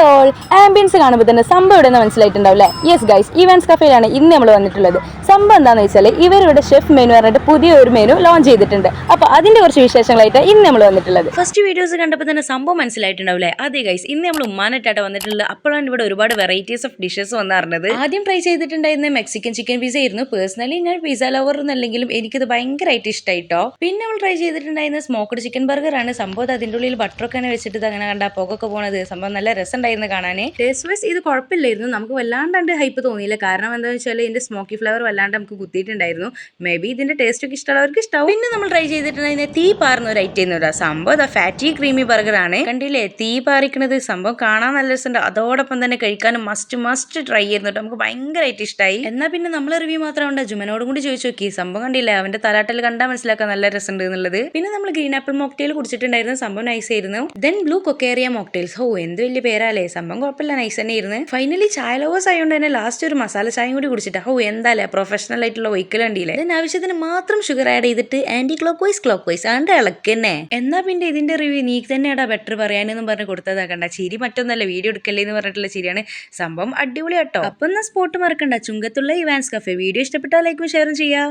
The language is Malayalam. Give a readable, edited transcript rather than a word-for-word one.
ഓൾ ആംബിയൻസ് കാണുമ്പോൾ തന്നെ സംഭവം ഇവിടെ നിന്ന് മനസ്സിലായിട്ടുണ്ടാവില്ലേ? യെസ് ഗൈസ്, ഇവൻസ് കഫേയിലാണ് ഇന്ന് നമ്മൾ വന്നിട്ടുള്ളത്. സംഭവം എന്താണെന്ന് വെച്ചാൽ ഇവരുടെ ഷെഫ് മെനു പറഞ്ഞിട്ട് പുതിയ ഒരു മെനു ലോഞ്ച് ചെയ്തിട്ടുണ്ട്. അപ്പോൾ അതിന്റെ കുറച്ച് വിശേഷങ്ങളായിട്ട് ഇന്ന് നമ്മൾ വന്നിട്ടുള്ളത്. ഫസ്റ്റ് വീഡിയോസ് കണ്ടപ്പോൾ തന്നെ സംഭവം മനസ്സിലായിട്ടുണ്ടാവില്ലേ? അതെ ഗൈസ്, ഇന്ന് നമ്മൾ ഉമ്മാനായിട്ടാണ് വന്നിട്ടുള്ളത്. അപ്പോഴാണ് ഇവിടെ ഒരുപാട് വെറൈറ്റീസ് ഓഫ് ഡിഷസ് വന്നറിഞ്ഞത്. ആദ്യം ട്രൈ ചെയ്തിട്ടുണ്ടായിരുന്ന മെക്സിക്കൻ ചിക്കൻ പിസ്സ ആയിരുന്നു. പേഴ്സണലി ഞാൻ പിസ്സ ലവർ എന്നല്ലെങ്കിലും എനിക്കത് ഭയങ്കരമായിട്ട് ഇഷ്ടമായിട്ടോ. പിന്നെ നമ്മൾ ട്രൈ ചെയ്തിട്ടുണ്ടായിരുന്ന സ്മോക്ക്ഡ് ചിക്കൻ ബർഗർ ആണ്. സംഭവം അതിൻ്റെ ഉള്ളിൽ ബട്ടറൊക്കെ വെച്ചിട്ട് അങ്ങനെ കണ്ട പുകൊക്കെ പോണത് സംഭവം നല്ല രസമുണ്ടായിരുന്നു കാണാൻ. ടേസ്റ്റ് വൈസ് ഇത് കുഴപ്പമില്ലായിരുന്നു, നമുക്ക് വല്ലാണ്ട് ഹൈപ്പ് തോന്നിയില്ല. കാരണം എന്താണെന്ന് വെച്ചാൽ ഇതിന്റെ സ്മോക്കി ഫ്ലേവർ വല്ലാണ്ട് നമുക്ക് കുത്തിയിട്ടുണ്ടായിരുന്നു. മേ ബി ഇതിന്റെ ടേസ്റ്റ് ഒക്കെ ഇഷ്ടമുള്ളവർക്ക് ഇഷ്ടമാവും. പിന്നെ നമ്മൾ ട്രൈ ചെയ്തിട്ടുണ്ടായിരുന്ന തീ പാറുന്ന ഒരു ഐറ്റം എന്ന് സംഭവം ഫാറ്റി ക്രീമി ബർഗർ ആണ്. കണ്ടില്ലേ തീ പാറിക്കുന്നത്? സംഭവം കാണാൻ നല്ല രസമുണ്ട്, അതോടൊപ്പം തന്നെ കഴിക്കാനും മസ്റ്റ് ട്രൈ ചെയ്യുന്നു. നമുക്ക് ഭയങ്കരമായിട്ട് ഇഷ്ടമായി. എന്നാൽ പിന്നെ നമ്മൾ റിവ്യൂ മാത്രം ജുമനോടും കൂടി ചോദിച്ചു നോക്കി. സംഭവം കണ്ടില്ലേ, അവന്റെ തലാട്ടൽ കണ്ടാൽ മനസ്സിലാക്കാൻ നല്ല രസമുണ്ട് എന്നുള്ളത്. പിന്നെ നമ്മൾ ഗ്രീൻ ആപ്പിൾ മോക്ടെയിൽ കുടിച്ചിട്ടുണ്ടായിരുന്നു. സംഭവം നൈസ് ആയിരുന്നു. ദെൻ ബ്ലൂ കൊക്കേറിയ മോക്ടെയിൽസ്. ഓ എന്ത് വലിയ പേരാലേ. സംഭവം കുഴപ്പമില്ല, നൈസ് തന്നെ ആയിരുന്നു. ഫൈനലി ചായ ലവേഴ്സ് ആയതുകൊണ്ട് തന്നെ ലാസ്റ്റ് ഒരു മസാല ചായയും കൂടി കുടിച്ചിട്ട് ഓ എന്തായാലേ പ്രൊഫഷണൽ ആയിട്ടുള്ള ഒഴിക്കൽ കണ്ടില്ലേ. ഇതിന് ആവശ്യത്തിന് മാത്രം ഷുഗർ ആഡ് ചെയ്തിട്ട് ആന്റി ക്ലോക്ക് വൈസ് ആണ്ട് ഇളക്ക് തന്നെ. എന്നാ പിന്നെ ഇതിന്റെ റിവ്യൂ നീ തന്നെയാടാ ബെറ്റർ പറയാനെന്നും പറഞ്ഞ് കൊടുത്തതാക്കണ്ട. ചിരി മറ്റൊന്നല്ല, വീഡിയോ എടുക്കല്ലേ എന്ന് പറഞ്ഞിട്ടുള്ള ചിരിയാണ്. സംഭവം അടിപൊളി കേട്ടോ. അപ്പൊ എന്നാ സ്പോട്ട് മറക്കണ്ട, ചുങ്കത്തുള്ള ഇവാൻസ് കഫേ. വീഡിയോ ഇഷ്ടപ്പെട്ടാൽ ലൈക്കും ഷെയറും ചെയ്യാം.